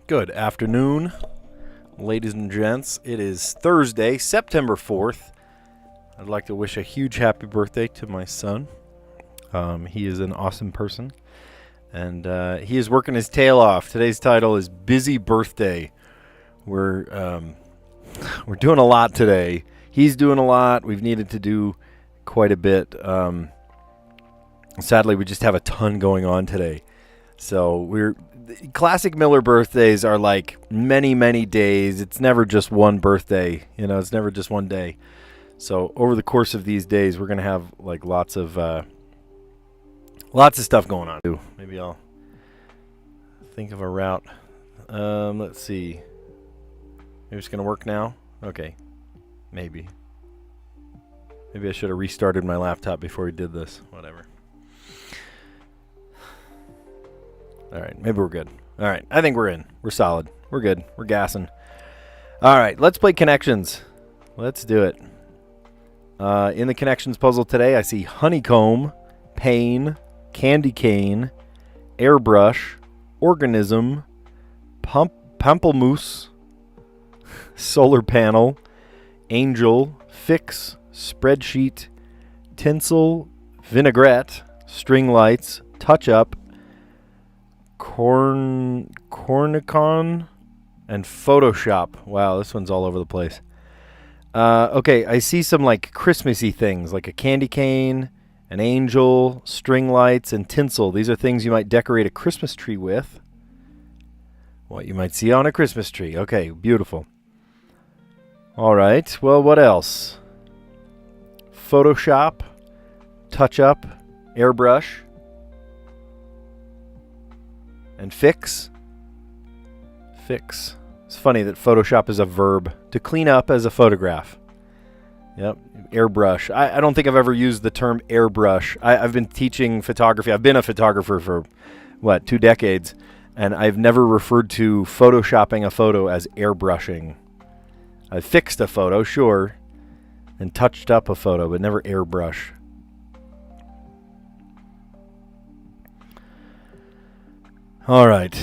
Good afternoon, ladies and gents. It is Thursday, September 4th. I'd like to wish a huge happy birthday to my son. He is an awesome person, and he is working his tail off. Today's title is Busy Birthday. We're doing a lot today. He's doing a lot. We've needed to do quite a bit. Sadly, we just have a ton going on today. So classic Miller birthdays are like many, many days. It's never just one birthday. It's never just one day. So over the course of these days, we're going to have like lots of stuff going on. Maybe I'll think of a route. Let's see. Maybe it's going to work now. Okay. Maybe I should have restarted my laptop before we did this. Whatever. All right, maybe we're good. All right, I think we're in. We're solid. We're good. We're gassing. All right, let's play connections. Let's do it. In the connections puzzle today, I see honeycomb, pain, candy cane, airbrush, organism, pamplemousse, solar panel, angel, fix, spreadsheet, tinsel, vinaigrette, string lights, touch-up, Cornicon, and Photoshop. Wow, this one's all over the place. Okay, I see some like Christmassy things, like a candy cane, an angel, string lights, and tinsel. These are things you might decorate a Christmas tree with. What you might see on a Christmas tree. Okay, beautiful. All right, well, what else? Photoshop, touch-up, airbrush, and fix. Fix. It's funny that Photoshop is a verb. To clean up as a photograph. Yep. Airbrush. I don't think I've ever used the term airbrush. I've been teaching photography. I've been a photographer for, 2 decades. And I've never referred to photoshopping a photo as airbrushing. I've fixed a photo, sure. And touched up a photo, but never airbrush. All right.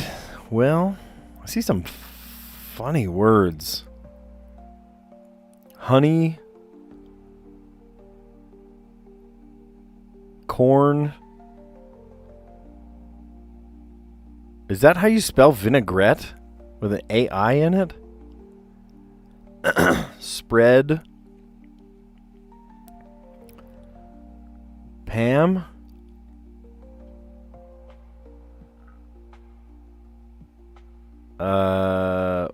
Well, I see some funny words. Honey. Corn. Is that how you spell vinaigrette? With an AI in it? Spread. Pam.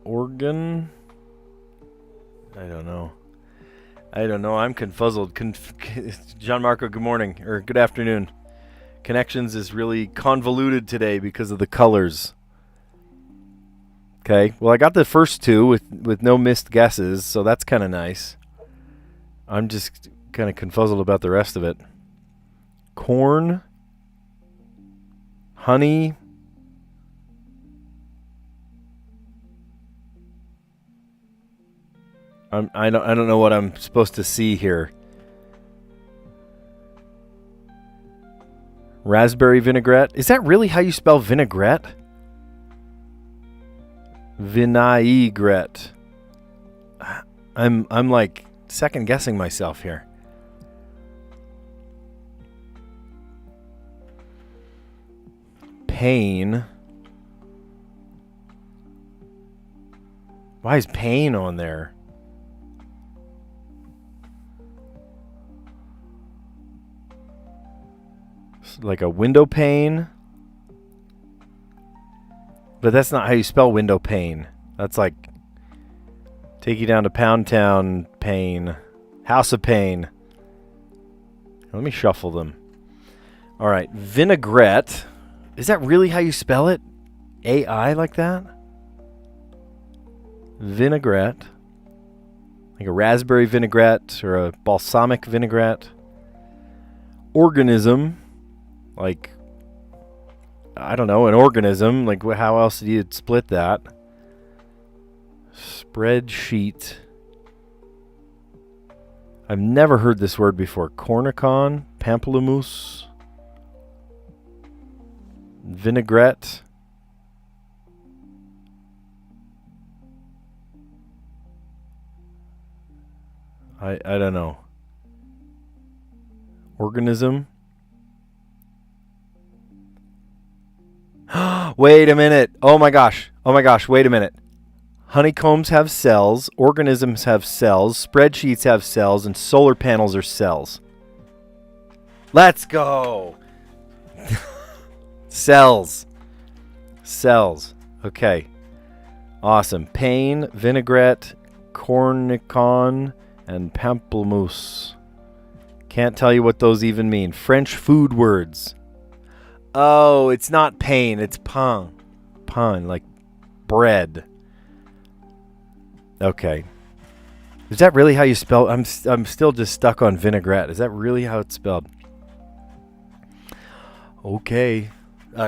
Organ. I don't know. I'm confuzzled. John Marco, good morning or good afternoon. Connections is really convoluted today because of the colors. Okay. Well, I got the first two with no missed guesses, so that's kind of nice. I'm just kind of confuzzled about the rest of it. Corn. Honey. I don't know what I'm supposed to see here. Raspberry vinaigrette. Is that really how you spell vinaigrette? Vinaigrette. I'm like second guessing myself here. Pain. Why is pain on there? Like a window pane. But that's not how you spell window pane. That's like take you down to Pound Town Pain. House of Pain. Let me shuffle them. All right. Vinaigrette. Is that really how you spell it? AI like that? Vinaigrette. Like a raspberry vinaigrette or a balsamic vinaigrette. Organism. Like, I don't know, an organism. Like, how else do you split that? Spreadsheet. I've never heard this word before. Cornicon, pamplemousse, vinaigrette, I don't know. Organism. Wait a minute. Oh my gosh. Wait a minute. Honeycombs have cells. Organisms have cells. Spreadsheets have cells. And solar panels are cells. Let's go. Cells. Okay. Awesome. Pain, vinaigrette, cornicon, and pamplemousse. Can't tell you what those even mean. French food words. Oh, it's not pain. It's pain. Pain, like bread. Okay. Is that really how you spell? I'm still just stuck on vinaigrette. Is that really how it's spelled? Okay.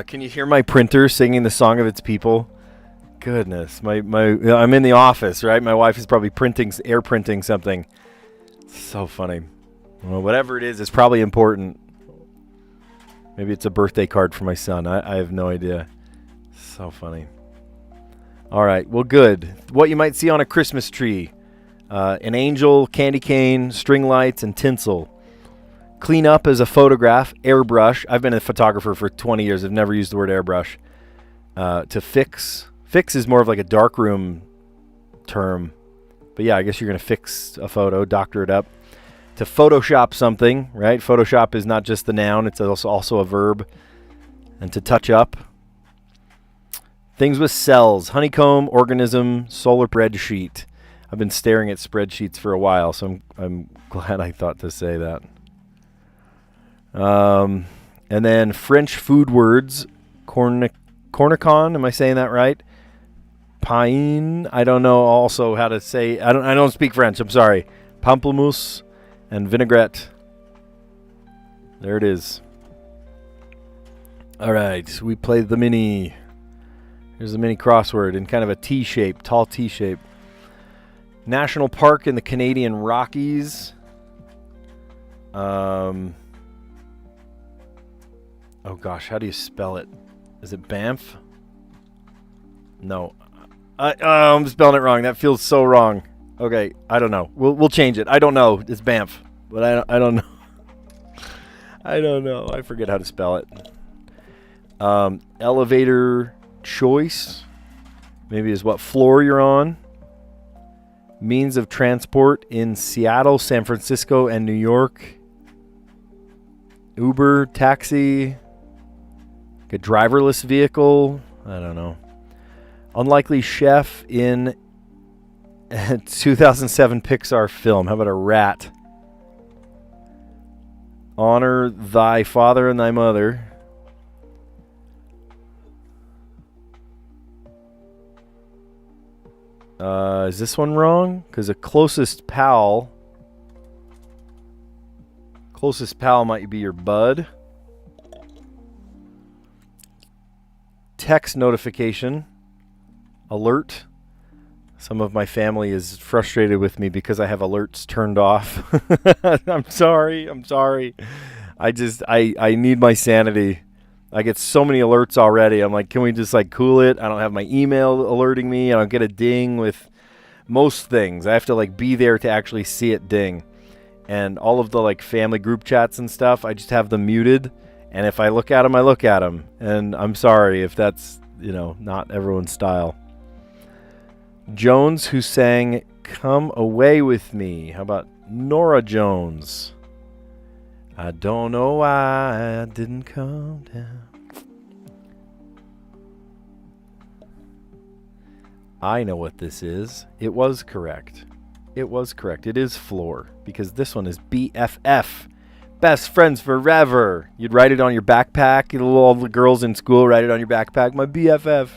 Can you hear my printer singing the song of its people? Goodness, I'm in the office, right? My wife is probably air printing something. So funny. Well, whatever it is, it's probably important. Maybe it's a birthday card for my son. I have no idea. So funny. All right, well, good. What you might see on a Christmas tree. An angel, candy cane, string lights, and tinsel. Clean up as a photograph, airbrush. I've been a photographer for 20 years. I've never used the word airbrush. To fix. Fix is more of like a darkroom term. But yeah, I guess you're going to fix a photo, doctor it up. To Photoshop something, right? Photoshop is not just the noun, it's also a verb. And to touch up. Things with cells, honeycomb, organism, solar spreadsheet. I've been staring at spreadsheets for a while, so I'm glad I thought to say that. And then French food words, cornicon, am I saying that right? Pain, I don't know also how to say, I don't speak French, I'm sorry. Pamplemousse and vinaigrette. There it is. All right, we played the mini. Here's the mini crossword in kind of a T shape, tall T shape. National Park in the Canadian Rockies. Oh gosh, how do you spell it? Is it Banff? No. I'm spelling it wrong. That feels so wrong. Okay, I don't know. We'll change it. I don't know. It's Banff, but I don't know. I don't know. I forget how to spell it. Elevator choice, maybe is what floor you're on. Means of transport in Seattle, San Francisco, and New York. Uber, taxi, a driverless vehicle. I don't know. Unlikely chef in a 2007 Pixar film. How about a rat? Honor thy father and thy mother. Is this one wrong? Because a closest pal might be your bud. Text notification. Alert. Some of my family is frustrated with me because I have alerts turned off. I'm sorry. I need my sanity. I get so many alerts already. I'm like, can we just like cool it? I don't have my email alerting me. I don't get a ding with most things. I have to like be there to actually see it ding. And all of the like family group chats and stuff, I just have them muted. And if I look at them, I look at them. And I'm sorry if that's, not everyone's style. Jones, who sang Come Away With Me. How about Nora Jones? I don't know why I didn't come down. I know what this is. It was correct. It is floor, because this one is BFF. Best friends forever. You'd write it on your backpack. All the girls in school write it on your backpack. My BFF.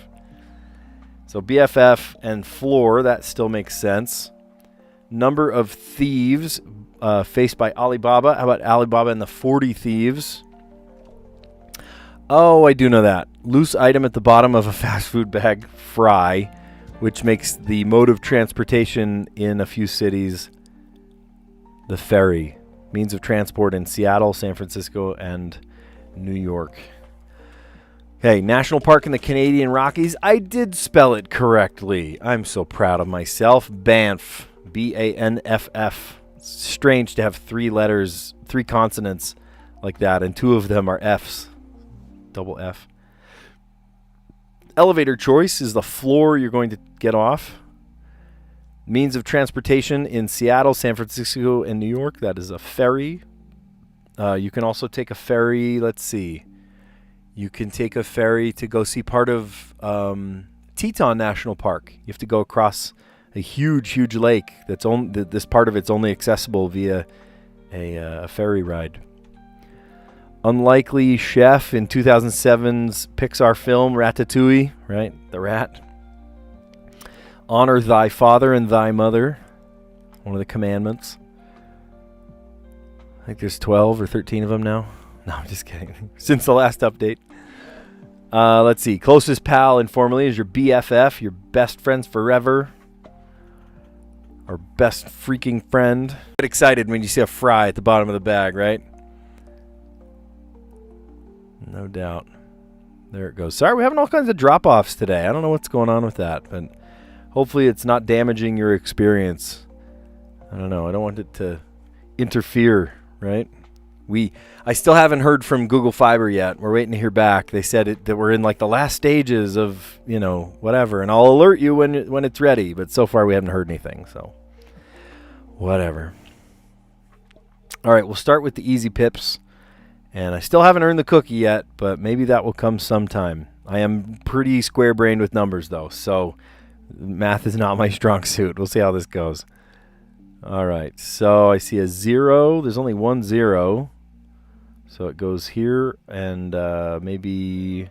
So BFF and floor, that still makes sense. Number of thieves faced by Alibaba. How about Alibaba and the 40 Thieves? Oh, I do know that. Loose item at the bottom of a fast food bag, fry, which makes the mode of transportation in a few cities the ferry. Means of transport in Seattle, San Francisco, and New York. Okay, National Park in the Canadian Rockies. I did spell it correctly. I'm so proud of myself. Banff. Banff. strange to have 3 letters, 3 consonants like that, and 2 of them are F's. Double F. Elevator choice is the floor you're going to get off. Means of transportation in Seattle, San Francisco, and New York. That is a ferry. You can also take a ferry. Let's see. You can take a ferry to go see part of Teton National Park. You have to go across a huge, huge lake. This part of it's only accessible via a ferry ride. Unlikely chef in 2007's Pixar film Ratatouille, right? The rat. Honor thy father and thy mother. One of the commandments. I think there's 12 or 13 of them now. No, I'm just kidding. Since the last update. Let's see. Closest pal informally is your BFF, your best friends forever. Or best freaking friend. Get excited when you see a fry at the bottom of the bag, right? No doubt. There it goes. Sorry, we're having all kinds of drop-offs today. I don't know what's going on with that, but hopefully it's not damaging your experience. I don't know. I don't want it to interfere, right? I still haven't heard from Google Fiber yet. We're waiting to hear back. They said that we're in like the last stages of, whatever, and I'll alert you when it's ready, but so far we haven't heard anything, so whatever. All right, we'll start with the easy pips. And I still haven't earned the cookie yet, but maybe that will come sometime. I am pretty square-brained with numbers, though, so math is not my strong suit. We'll see how this goes. All right, so I see a 0. There's only 1 0. So it goes here, and maybe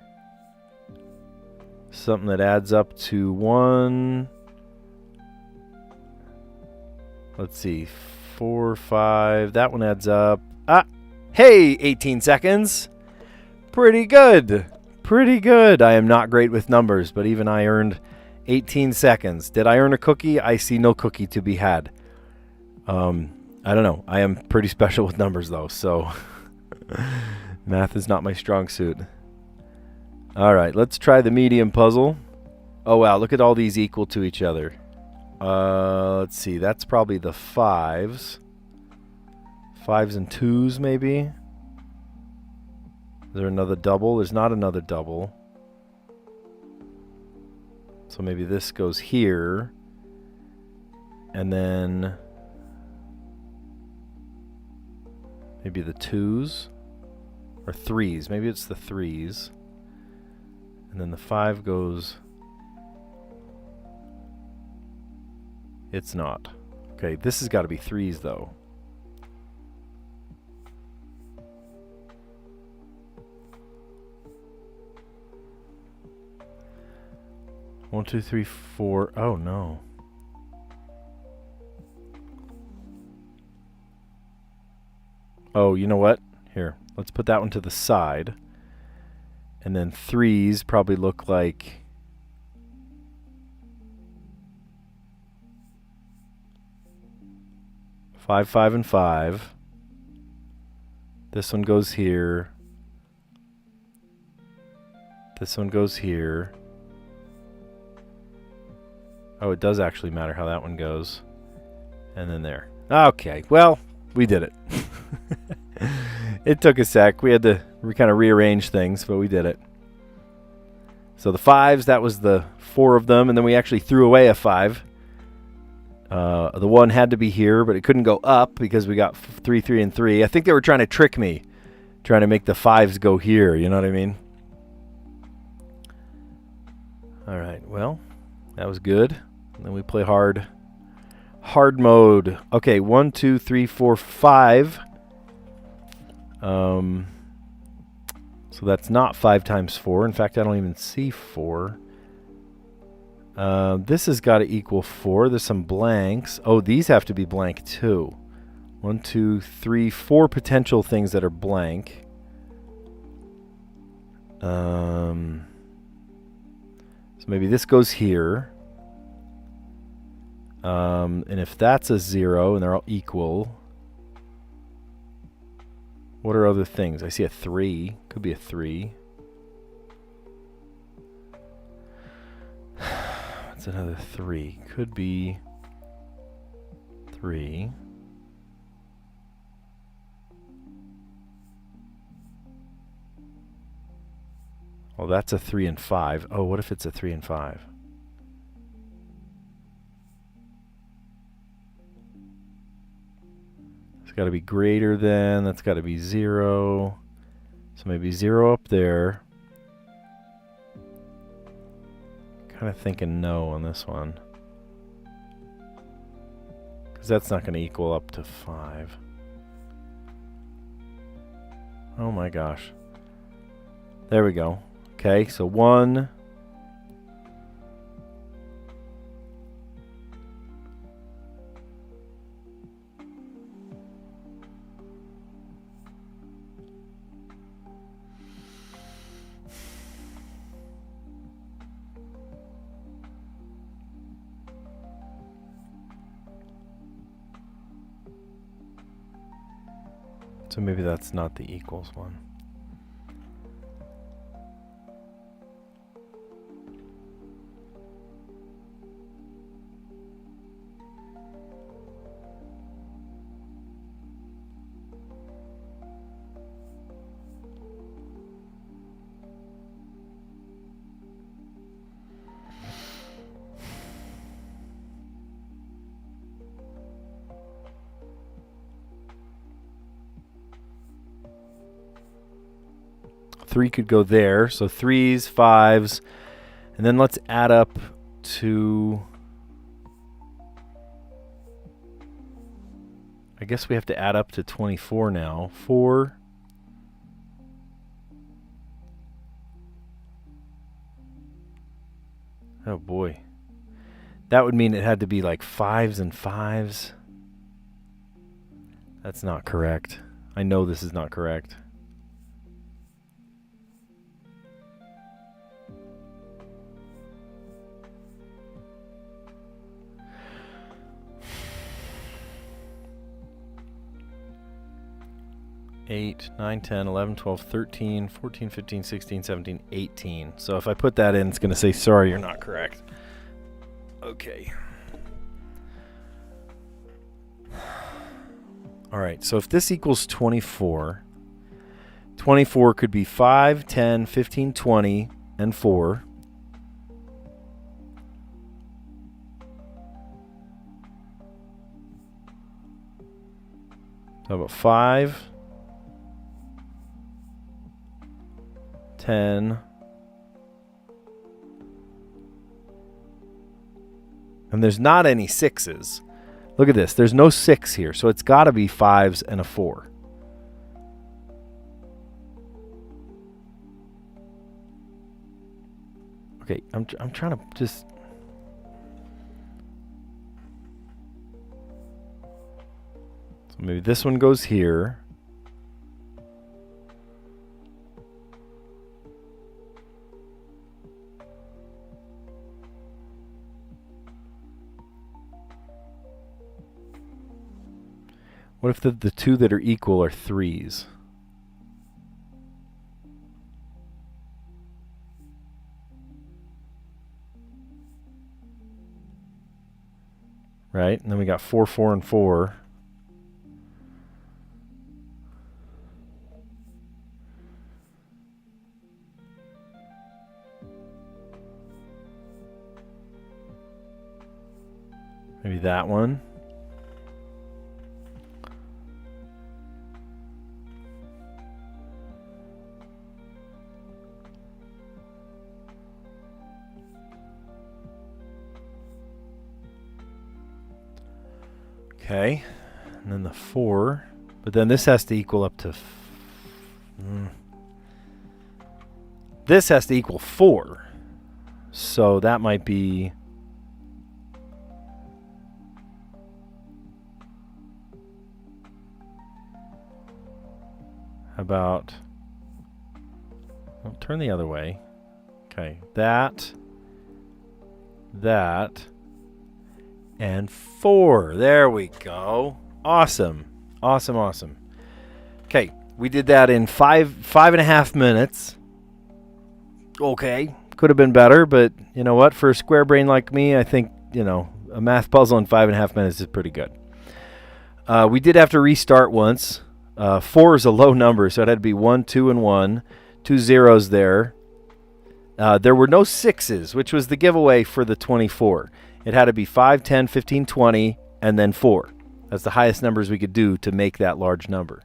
something that adds up to 1. Let's see, 4, 5. That one adds up. Hey, 18 seconds. Pretty good. Pretty good. I am not great with numbers, but even I earned 18 seconds. Did I earn a cookie? I see no cookie to be had. I don't know. I am pretty special with numbers, though, so math is not my strong suit. All right, let's try the medium puzzle. Oh, wow, look at all these equal to each other. Let's see. That's probably the 5s. 5s and 2s, maybe? Is there another double? There's not another double. So maybe this goes here. And then maybe the 2s. Or 3s. Maybe it's the 3s. And then the 5 goes... It's not. Okay, this has got to be 3s, though. 1, 2, 3, 4. Oh, no. Oh, you know what? Here, let's put that one to the side. And then 3s probably look like... Five, 5, and 5. This one goes here. This one goes here. Oh, it does actually matter how that one goes. And then there. Okay, well, we did it. It took a sec. We had to kind of rearrange things, but we did it. So the 5s, that was the 4 of them, and then we actually threw away a 5. The 1 had to be here, but it couldn't go up because we got 3, 3, and 3. I think they were trying to trick me, trying to make the 5s go here, you know what I mean? All right, well, that was good. And then we play hard mode. Okay, 1, 2, 3, 4, 5. So that's not 5 times 4. In fact, I don't even see 4. This has got to equal 4. There's some blanks. Oh, these have to be blank too. 1, 2, 3, 4 potential things that are blank. So maybe this goes here. And if that's a 0 and they're all equal, what are other things? I see a 3. Could be a 3. What's another 3? Could be 3. Well, that's a 3 and 5. Oh, what if it's a 3 and 5? It's got to be greater than. That's got to be 0. So maybe 0 up there. Kind of thinking no on this one. Because that's not going to equal up to 5. Oh my gosh. There we go. Okay, so 1. So maybe that's not the equals one. Three could go there, so 3s, 5s, and then let's add up to, I guess we have to add up to 24 now. 4, oh boy, that would mean it had to be like 5s and 5s. That's not correct. I know this is not correct. Eight, 9, 10, 11, 12, 13, 14, 15, 16, 17, 18. So if I put that in, it's going to say, sorry, you're not correct. Okay. All right, so if this equals 24, 24 could be 5, 10, 15, 20, and 4. How about 5, 10, and there's not any 6s. Look at this. There's no 6 here, so it's got to be 5s and a 4. Okay, I'm trying to just... So maybe this one goes here. What if the two that are equal are 3s? Right? And then we got 4, 4, and 4. Maybe that one. Okay, and then the 4, but then this has to equal up to, this has to equal 4, so that might be, how about, well, turn the other way. Okay, that, and 4. There we go. Awesome. Awesome, awesome. Okay, we did that in 5.5 minutes. Okay, could have been better, but you know what? For a square brain like me, I think, you know, a math puzzle in 5.5 minutes is pretty good. We did have to restart once. 4 is a low number, so it had to be 1, 2, and 1. 2 zeros there. There were no 6s, which was the giveaway for the 24. It had to be 5, 10, 15, 20, and then 4. That's the highest numbers we could do to make that large number.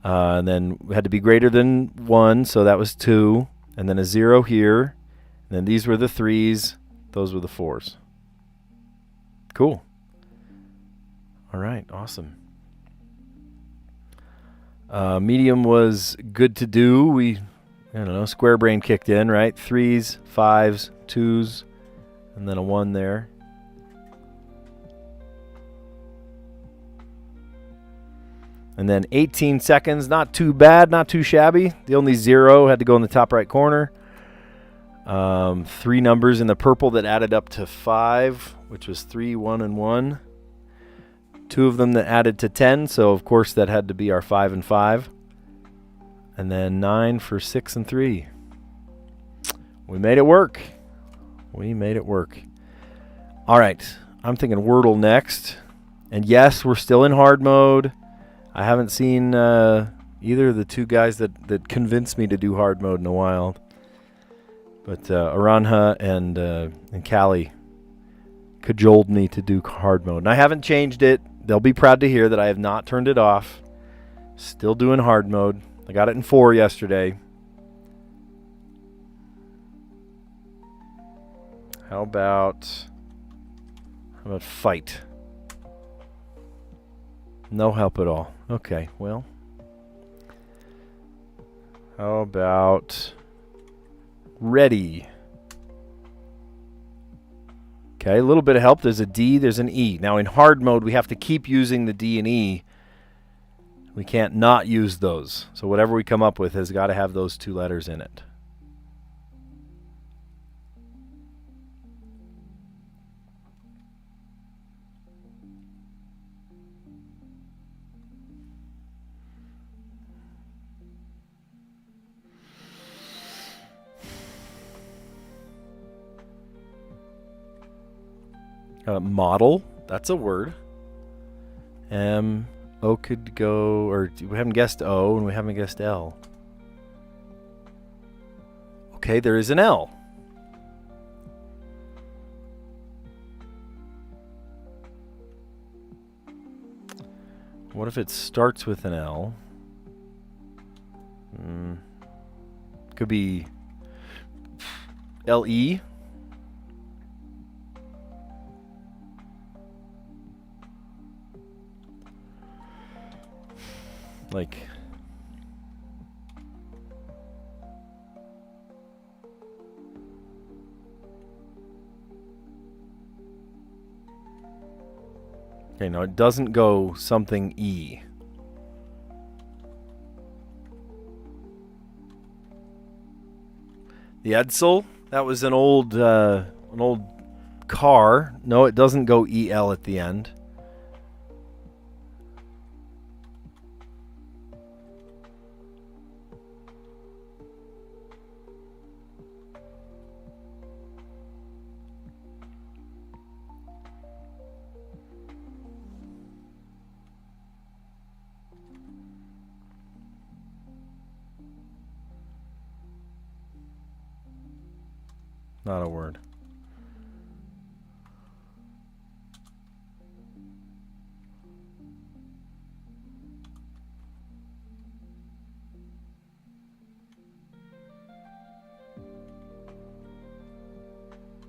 And then we had to be greater than 1, so that was 2. And then a 0 here. And then these were the 3s. Those were the 4s. Cool. All right, awesome. Medium was good to do. I don't know, square brain kicked in, right? 3s, 5s, 2s, and then a 1 there. And then 18 seconds, not too bad, not too shabby. The only 0 had to go in the top right corner. 3 numbers in the purple that added up to 5, which was 3, 1, and 1. 2 of them that added to 10, so of course that had to be our 5 and 5. And then 9 for 6 and 3. We made it work. We made it work. All right, I'm thinking Wordle next. And yes, we're still in hard mode. I haven't seen either of the two guys that convinced me to do hard mode in a while. But Aranha and Callie cajoled me to do hard mode. And I haven't changed it. They'll be proud to hear that I have not turned it off. Still doing hard mode. I got it in 4 yesterday. How about fight? No help at all. Okay, well. How about ready? Okay, a little bit of help. There's a D, there's an E. Now in hard mode, we have to keep using the D and E. We can't not use those. So whatever we come up with has got to have those 2 letters in it. Model, that's a word. O could go, or we haven't guessed O and we haven't guessed L. Okay, there is an L. What if it starts with an L? Could be L-E. Like, okay, no, it doesn't go something E. The Edsel, that was an old car. No, it doesn't go EL at the end. Not a word.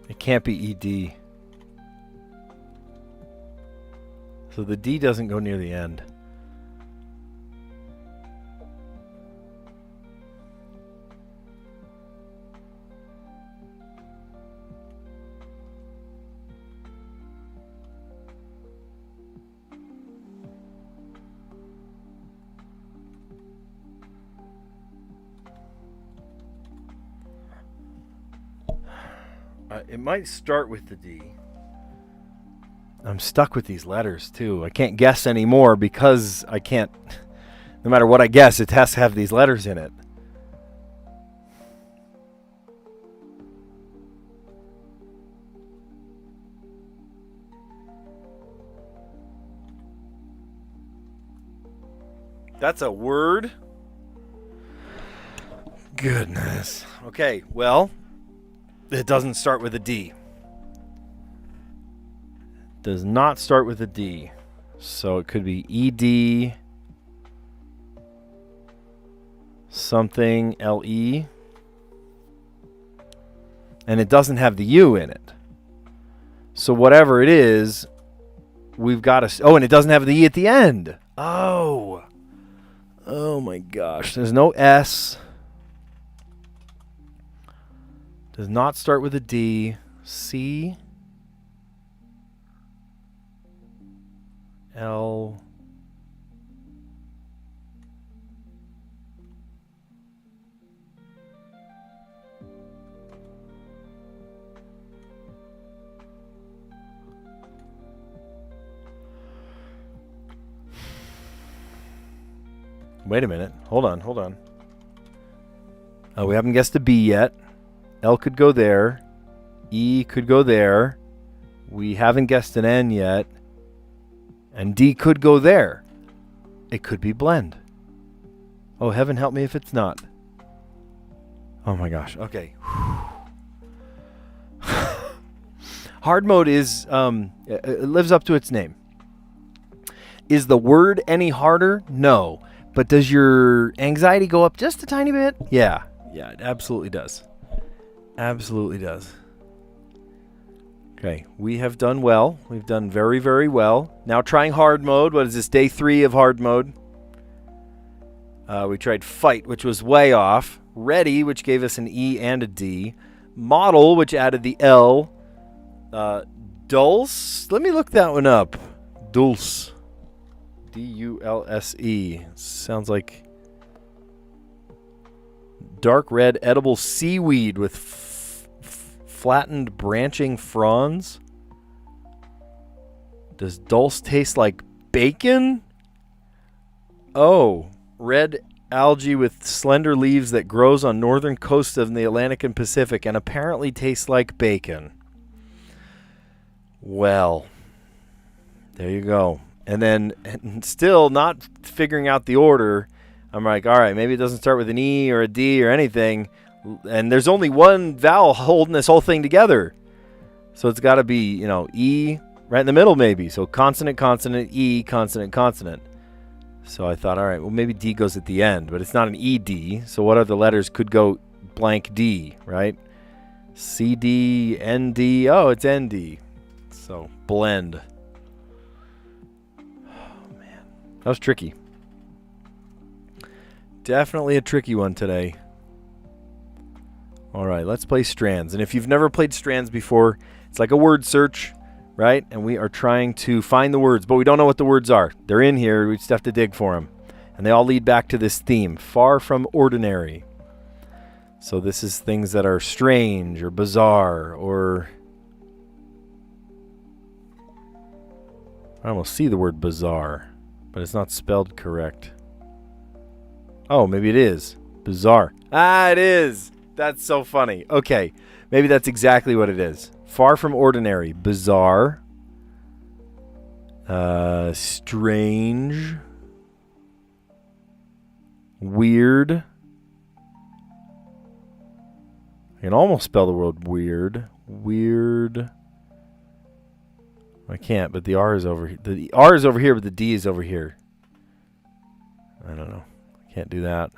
It can't be ED. So the D doesn't go near the end. It might start with the D. I'm stuck with these letters too. I can't guess anymore because I can't. No matter what I guess, it has to have these letters in it. That's a word. goodness. Okay, well, it doesn't start with a D. Does not start with a D. So it could be ED something LE. And it doesn't have the U in it. So whatever it is, we've got to... Oh, and it doesn't have the E at the end. Oh. Oh my gosh. There's no S. Does not start with a D. C. L. Wait a minute. Hold on. Oh, we haven't guessed a B yet. L could go there. E could go there. We haven't guessed an N yet. And D could go there. It could be blend. Oh, heaven help me if it's not. Oh my gosh. Okay. Hard mode is, it lives up to its name. Is the word any harder? No. But does your anxiety go up just a tiny bit? Yeah. Yeah, it absolutely does. Absolutely does. Okay, we have done well. We've done very, very well. Now trying hard mode. What is this, day 3 of hard mode? We tried fight, which was way off. Ready, which gave us an E and a D. Model, which added the L. Dulce. Let me look that one up. Dulce. D-U-L-S-E. Sounds like dark red edible seaweed with flattened branching fronds. Does dulce taste like bacon? Oh, red algae with slender leaves that grows on northern coasts of the Atlantic and Pacific and apparently tastes like bacon. Well, there you go. And then still not figuring out the order, I'm like, all right, maybe it doesn't start with an E or a D or anything. And there's only one vowel holding this whole thing together. So it's got to be, E right in the middle maybe. So consonant, consonant, E, consonant, consonant. So I thought, all right, well, maybe D goes at the end, but it's not an ED. So what other letters could go blank D, right? CD, ND. Oh, it's ND. So blend. Oh, man. That was tricky. Definitely a tricky one today. All right, let's play Strands. And if you've never played Strands before, it's like a word search, right? And we are trying to find the words, but we don't know what the words are. They're in here. We just have to dig for them. And they all lead back to this theme, far from ordinary. So this is things that are strange or bizarre or... I almost see the word bizarre, but it's not spelled correct. Oh, maybe it is. Bizarre. Ah, it is. That's so funny. Okay, maybe that's exactly what it is. Far from ordinary. Bizarre. Strange. Weird. I can almost spell the word weird. Weird. I can't, but the R is over here. The R is over here, but the D is over here. I don't know. I can't do that.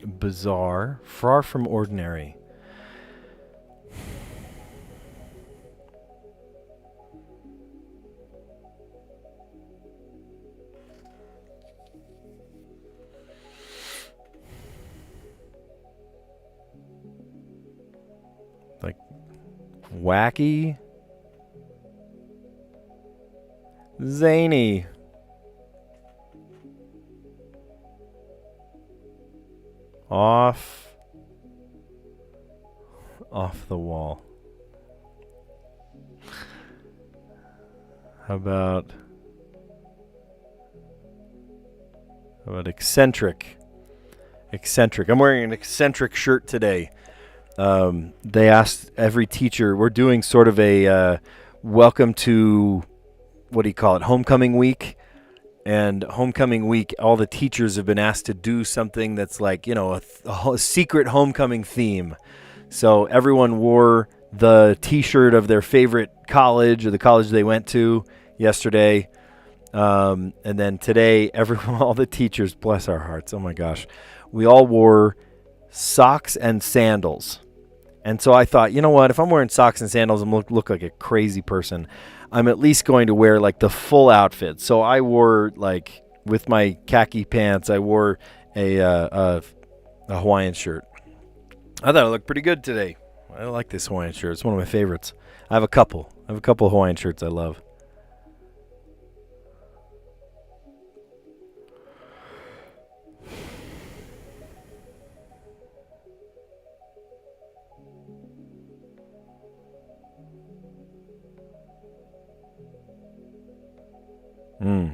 Bizarre, far from ordinary. Like wacky, zany. Off the wall. How about eccentric? Eccentric. I'm wearing an eccentric shirt today. They asked every teacher, we're doing sort of a welcome to, what do you call it, homecoming week. And homecoming week, all the teachers have been asked to do something that's like, a secret homecoming theme. So everyone wore the T-shirt of their favorite college or the college they went to yesterday. And then today, all the teachers, bless our hearts, oh my gosh, we all wore socks and sandals. And so I thought, you know what, if I'm wearing socks and sandals and look like a crazy person, I'm at least going to wear like the full outfit. So I wore, like, with my khaki pants, I wore a Hawaiian shirt. I thought it looked pretty good today. I like this Hawaiian shirt. It's one of my favorites. I have a couple of Hawaiian shirts I love.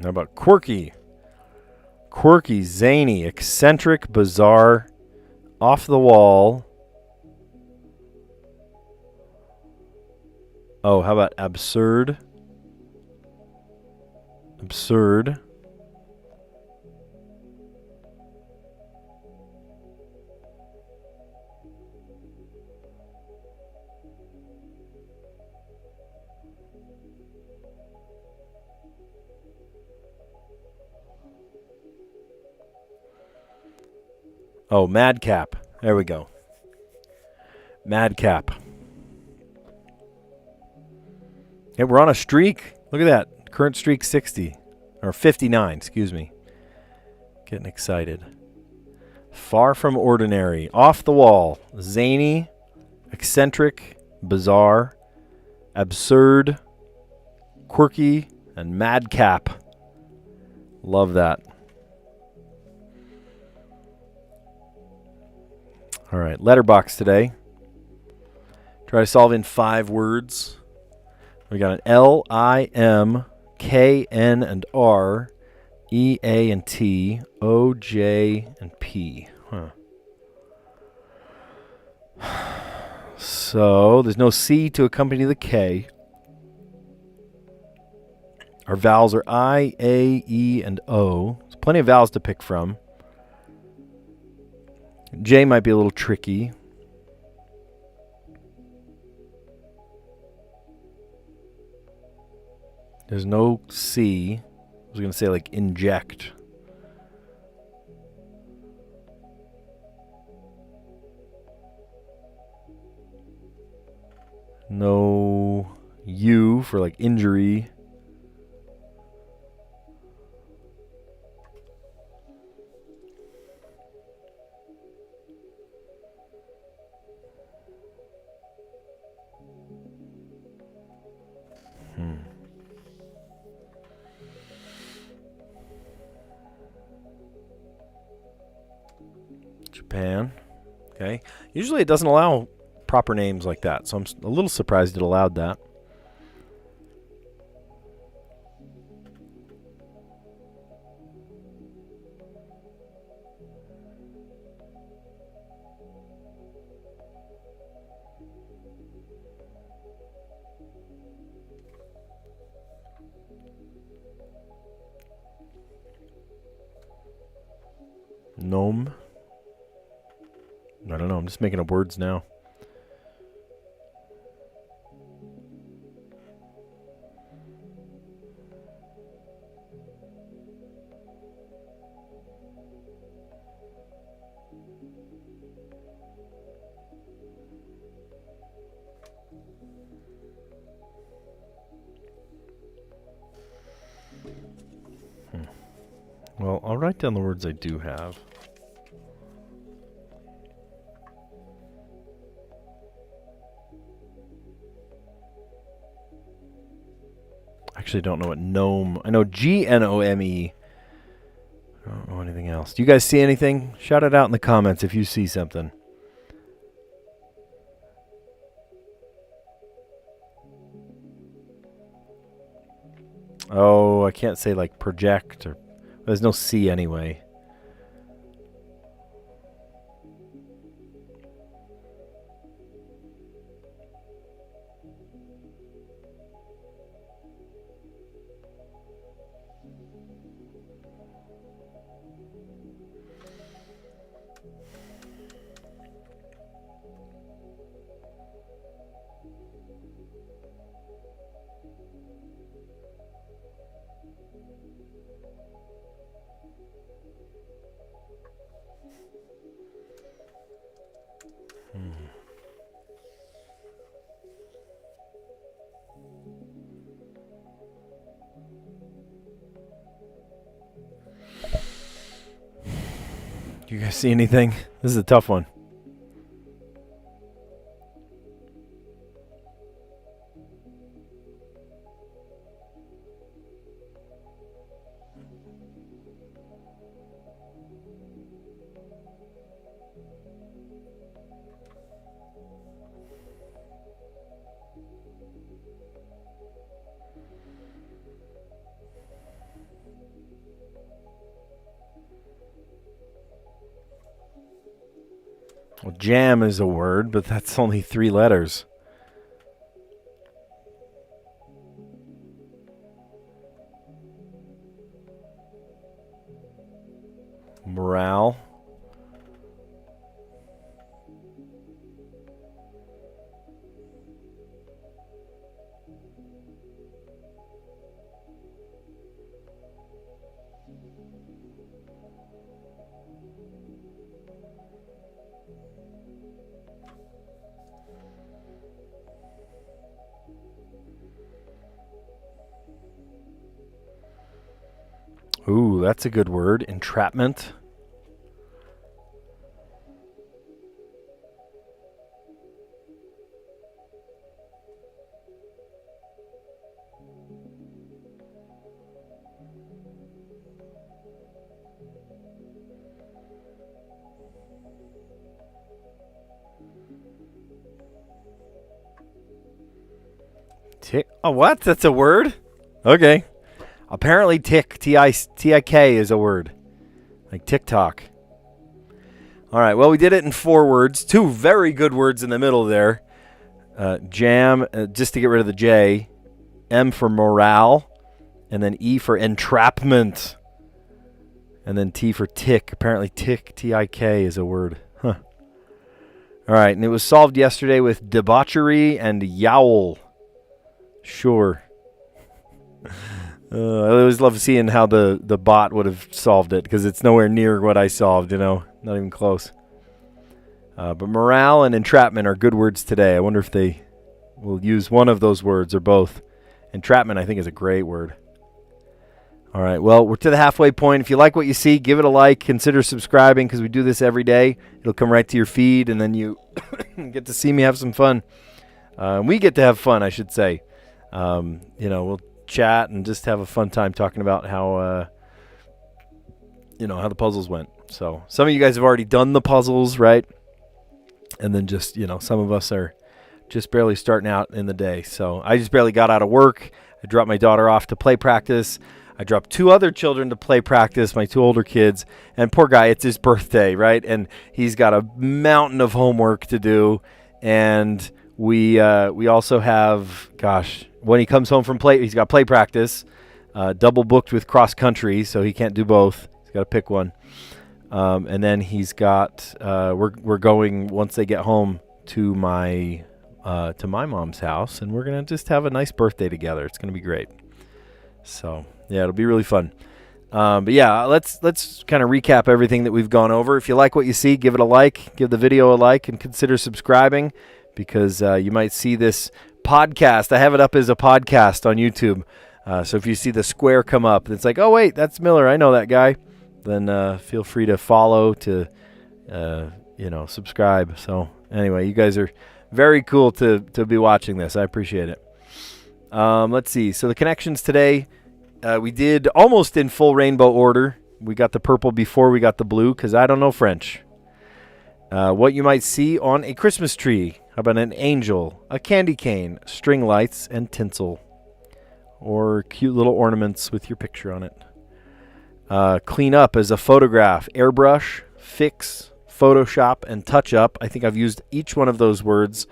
How about quirky? Quirky, zany, eccentric, bizarre, off the wall. Oh, how about absurd? Absurd. Oh, madcap. There we go. Madcap. Hey, we're on a streak. Look at that. Current streak 60. Or 59, excuse me. Getting excited. Far from ordinary. Off the wall. Zany. Eccentric. Bizarre. Absurd. Quirky. And madcap. Love that. All right, letterbox today. Try to solve in 5 words. We got an L, I, M, K, N, and R, E, A, and T, O, J, and P. So there's no C to accompany the K. Our vowels are I, A, E, and O. There's plenty of vowels to pick from. J might be a little tricky. There's no C. I was going to say like inject. No U for like injury. Japan. Okay. Usually it doesn't allow proper names like that, so I'm a little surprised it allowed that. Gnome. I don't know. I'm just making up words now. Well, I'll write down the words I do have. Actually don't know what gnome. I know Gnome. I don't know anything else. Do you guys see anything? Shout it out in the comments if you see something. Oh, I can't say like project or there's no C anyway. Do you guys see anything? This is a tough one. Well, jam is a word, but that's only 3 letters. Morale. Ooh, that's a good word. Entrapment. Tick. Oh, what? That's a word? Okay. Apparently tick, T-I-K is a word. Like TikTok. All right, well, we did it in 4 words. 2 very good words in the middle there. Jam, just to get rid of the J. M for morale. And then E for entrapment. And then T for tick. Apparently tick, T-I-K is a word. Huh. All right, and it was solved yesterday with debauchery and yowl. Sure. I always love seeing how the bot would have solved it because it's nowhere near what I solved, not even close. But morale and entrapment are good words today. I wonder if they will use one of those words or both. Entrapment, I think, is a great word. All right, well, we're to the halfway point. If you like what you see, give it a like. Consider subscribing because we do this every day. It'll come right to your feed, and then you get to see me have some fun. We get to have fun, I should say. We'll chat and just have a fun time talking about how the puzzles went. So some of you guys have already done the puzzles, right? And then just, some of us are just barely starting out in the day. So I just barely got out of work. I dropped my daughter off to play practice. I dropped 2 other children to play practice, my 2 older kids. And poor guy, it's his birthday, right? And he's got a mountain of homework to do. And we also have, when he comes home from play, he's got play practice, double booked with cross country, so he can't do both. He's got to pick one. And then he's got, we're going, once they get home, to my mom's house, and we're going to just have a nice birthday together. It's going to be great. So, yeah, it'll be really fun. But yeah, let's kind of recap everything that we've gone over. If you like what you see, give it a like, give the video a like, and consider subscribing because you might see this podcast. I have it up as a podcast on YouTube. So if you see the square come up, it's like, oh, wait, that's Miller. I know that guy. Then feel free to follow, to, subscribe. So anyway, you guys are very cool to be watching this. I appreciate it. Let's see. So the connections today, we did almost in full rainbow order. We got the purple before we got the blue because I don't know French. What you might see on a Christmas tree. How about an angel, a candy cane, string lights, and tinsel? or cute little ornaments with your picture on it. Clean up as a photograph. Airbrush, fix, Photoshop, and touch up. I think I've used each one of those words,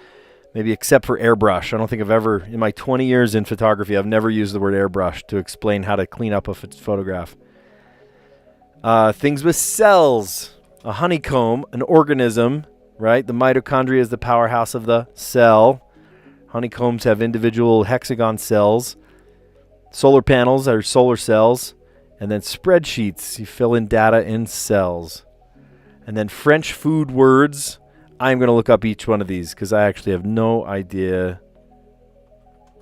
maybe except for airbrush. I don't think I've ever, in my 20 years in photography, I've never used the word airbrush to explain how to clean up a photograph. Things with cells. A honeycomb, an organism, right? The mitochondria is the powerhouse of the cell. Honeycombs have individual hexagon cells. Solar panels are solar cells. And then spreadsheets, you fill in data in cells. And then French food words. I'm going to look up each one of these because I actually have no idea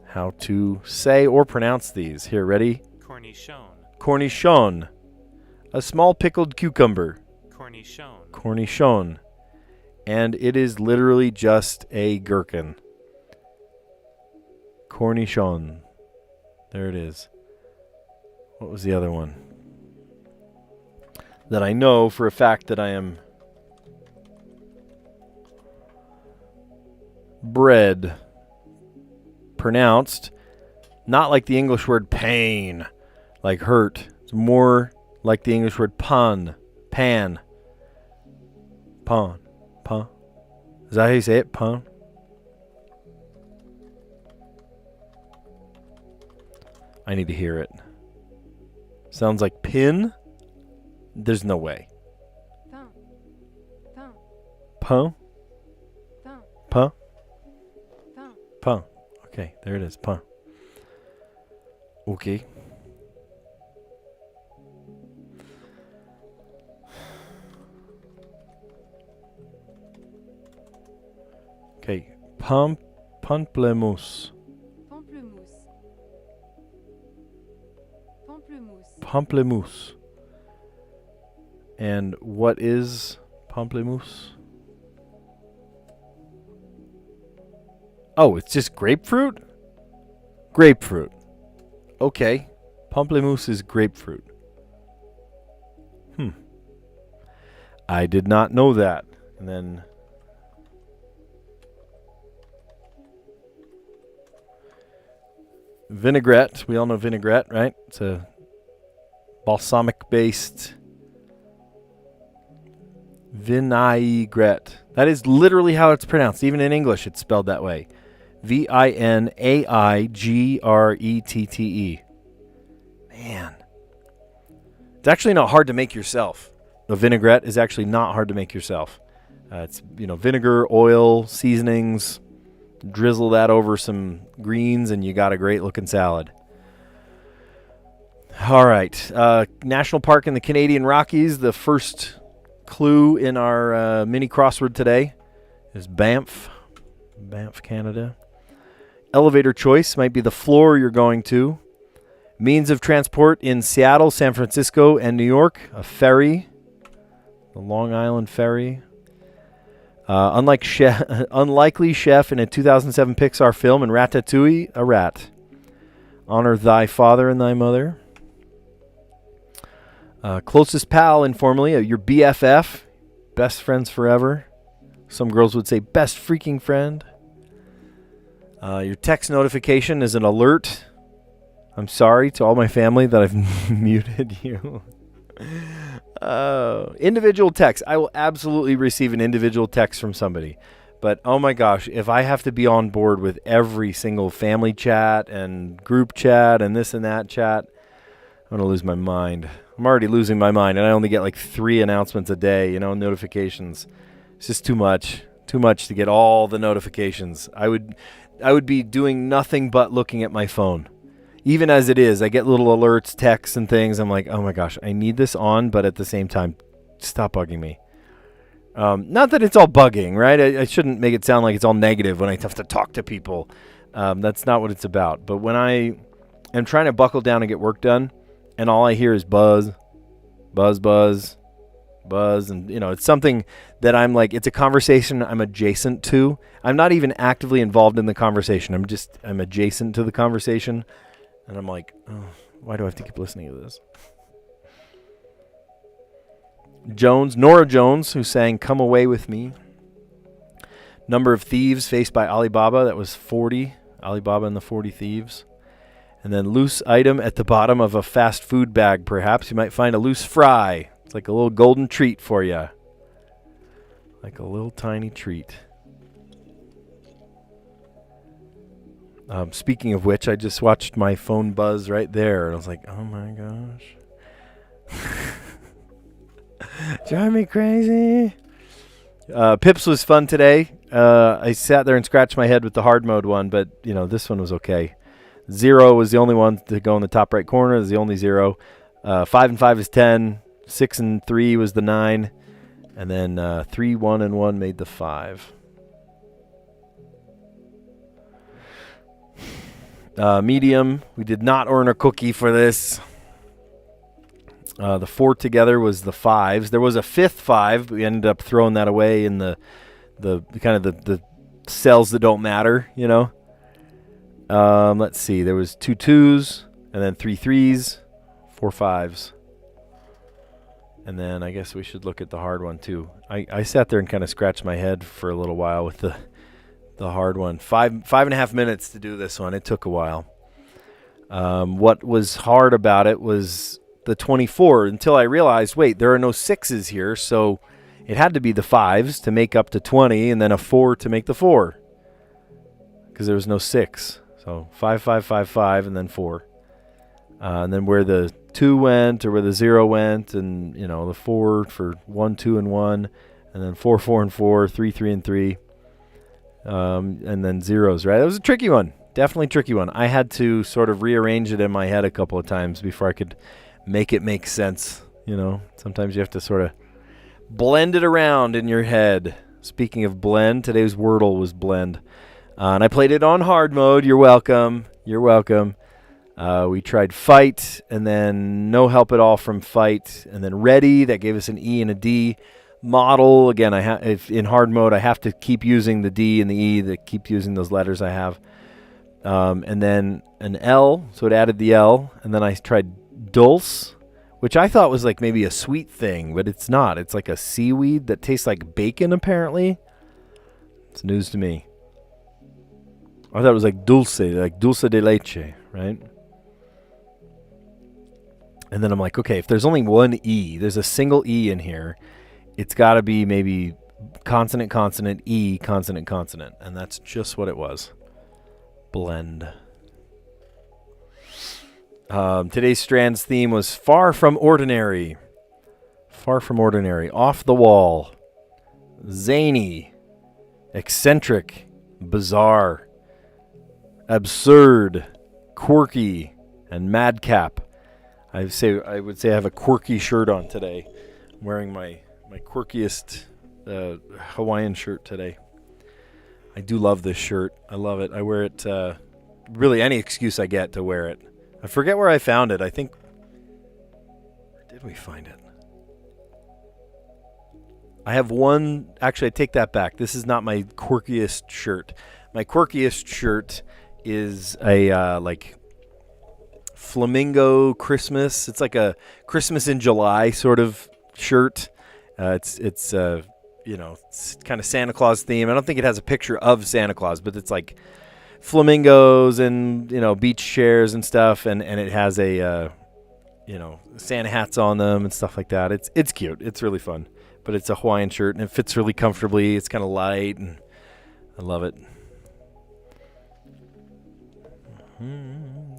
how to say or pronounce these. Here, ready? Cornichon. Cornichon. A small pickled cucumber. Cornichon. Cornichon. And it is literally just a gherkin. Cornichon. There it is. What was the other one? That I know for a fact that I am bread. Pronounced not like the English word pain, like hurt. It's more like the English word pan. Pan. Pan. Pan. Is that how you say it? Pan? I need to hear it. Sounds like pin. There's no way. Pain. Pain. Pain? Pain. Pain? Pain. Pain. Okay, there it is. Pain. Okay. Okay. Pamplemousse. Pamplemousse. Pamplemousse. Pamplemousse. And what is pamplemousse? Oh, it's just grapefruit? Grapefruit. Okay. Pamplemousse is grapefruit. I did not know that. And then vinaigrette. We all know vinaigrette, right? It's a balsamic-based vinaigrette. That is literally how it's pronounced. Even in English, it's spelled that way. Vinaigrettete. Man. It's actually not hard to make yourself. A vinaigrette is actually not hard to make yourself. It's, vinegar, oil, seasonings. Drizzle that over some greens, and you got a great-looking salad. All right. National Park in the Canadian Rockies. The first clue in our mini crossword today is Banff. Banff, Canada. Elevator choice might be the floor you're going to. Means of transport in Seattle, San Francisco, and New York. A ferry. The Long Island Ferry. Unlikely chef in a 2007 Pixar film, and Ratatouille, a rat. Honor thy father and thy mother. Closest pal, informally, your BFF, best friends forever. Some girls would say best freaking friend. Your text notification is an alert. I'm sorry to all my family that I've muted you. Individual text. I will absolutely receive an individual text from somebody. But oh my gosh, if I have to be on board with every single family chat and group chat and this and that chat, I'm going to lose my mind. I'm already losing my mind, and I only get like 3 announcements a day, notifications. It's just too much. Too much to get all the notifications. I would be doing nothing but looking at my phone. Even as it is, I get little alerts, texts, and things. I'm like, oh my gosh, I need this on, but at the same time, stop bugging me. Not that it's all bugging, right? I shouldn't make it sound like it's all negative when I have to talk to people. That's not what it's about. But when I am trying to buckle down and get work done, and all I hear is buzz, buzz, buzz, buzz, and it's something that I'm like, it's a conversation I'm adjacent to. I'm not even actively involved in the conversation. I'm adjacent to the conversation. And I'm like, oh, why do I have to keep listening to this? Nora Jones, who sang Come Away With Me. Number of thieves faced by Alibaba, that was 40. Alibaba and the 40 Thieves. And then loose item at the bottom of a fast food bag, perhaps. You might find a loose fry. It's like a little golden treat for you. Like a little tiny treat. Speaking of which, I just watched my phone buzz right there. And I was like, oh my gosh. Drive me crazy. Pips was fun today. I sat there and scratched my head with the hard mode one, but, this one was okay. 0 was the only one to go in the top right corner. It was the only 0. 5 and 5 is 10. 6 and 3 was the 9. And then 3, 1, and 1 made the 5. Medium. We did not earn a cookie for this. The 4 together was the 5s. There was a 5th 5, but we ended up throwing that away in the kind of the cells that don't matter, Let's see. There was 2 2s, and then 3 3s, 4 5s. And then I guess we should look at the hard one too. I sat there and kind of scratched my head for a little while with the hard one. 5.5 minutes to do this one. It took a while. What was hard about it was the 24 until I realized, wait, there are no 6s here, so it had to be the 5s to make up to 20, and then a 4 to make the 4, because there was no 6. So 5, 5, 5, 5, and then 4. And then where the 2 went, or where the 0 went, and the 4 for 1, 2, and 1, and then 4, 4, and 4, 3, 3, and 3, and then zeros. Right? It was a tricky one, definitely tricky one. I had to sort of rearrange it in my head a couple of times before I could make it make sense. Sometimes you have to sort of blend it around in your head. Speaking of blend, today's Wordle was blend. And I played it on hard mode. You're welcome. You're welcome. We tried fight, and then no help at all from fight, and then ready. That gave us an E and a D. Model, again, if in hard mode, I have to keep using the D and the E, that keep using those letters I have. And then an L, so it added the L. And then I tried dulce, which I thought was like maybe a sweet thing, but it's not. It's like a seaweed that tastes like bacon, apparently. It's news to me. I thought it was like dulce de leche, right? And then I'm like, okay, if there's only one E, there's a single E in here, it's got to be maybe consonant, consonant, E, consonant, consonant. And that's just what it was. Blend. Today's Strands theme was far from ordinary. Far from ordinary. Off the wall. Zany. Eccentric. Bizarre. Absurd. Quirky. And madcap. I would say I have a quirky shirt on today. I'm wearing my quirkiest Hawaiian shirt today. I do love this shirt. I love it. I wear it really any excuse I get to wear it. I forget where I found it. I think... Where did we find it? I have one... Actually, I take that back. This is not my quirkiest shirt. My quirkiest shirt is a flamingo Christmas. It's like a Christmas in July sort of shirt. It's kind of Santa Claus theme. I don't think it has a picture of Santa Claus, but it's like flamingos and beach chairs and stuff, and it has a Santa hats on them and stuff like that. It's cute. It's really fun, but it's a Hawaiian shirt and it fits really comfortably. It's kind of light and I love it.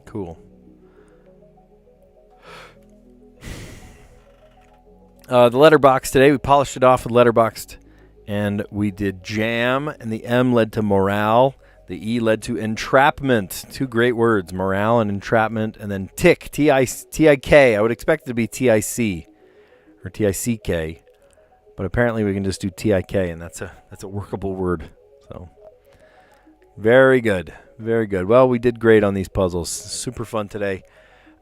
Cool. The letterbox today, we polished it off with letterboxed, and we did jam, and the M led to morale. The E led to entrapment. 2 great words, morale and entrapment. And then tick, T-I-K. I would expect it to be T-I-C or T-I-C-K, but apparently we can just do T-I-K, and that's a workable word. So very good, very good. Well, we did great on these puzzles. Super fun today.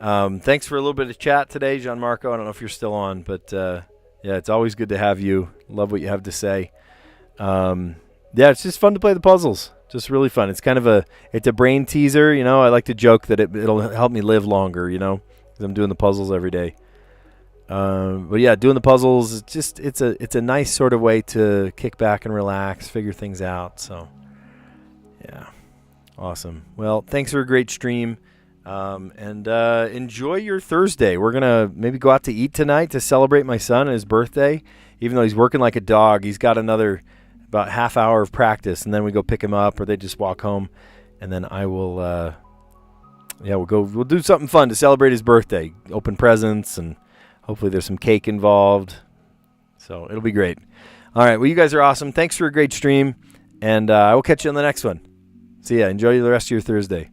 Thanks for a little bit of chat today, Gianmarco. I don't know if you're still on, but yeah, it's always good to have you. Love what you have to say. Yeah, it's just fun to play the puzzles. Just really fun. It's kind of a brain teaser. I like to joke that it'll help me live longer, because I'm doing the puzzles every day. But yeah, doing the puzzles, it's a nice sort of way to kick back and relax, figure things out. So yeah, awesome. Well, thanks for a great stream. And enjoy your Thursday. We're going to maybe go out to eat tonight to celebrate my son and his birthday. Even though he's working like a dog, he's got another about half hour of practice, and then we go pick him up, or they just walk home. And then I will, we'll do something fun to celebrate his birthday. Open presents, and hopefully there's some cake involved. So it'll be great. All right, well, you guys are awesome. Thanks for a great stream, and I will catch you on the next one. See ya. Enjoy the rest of your Thursday.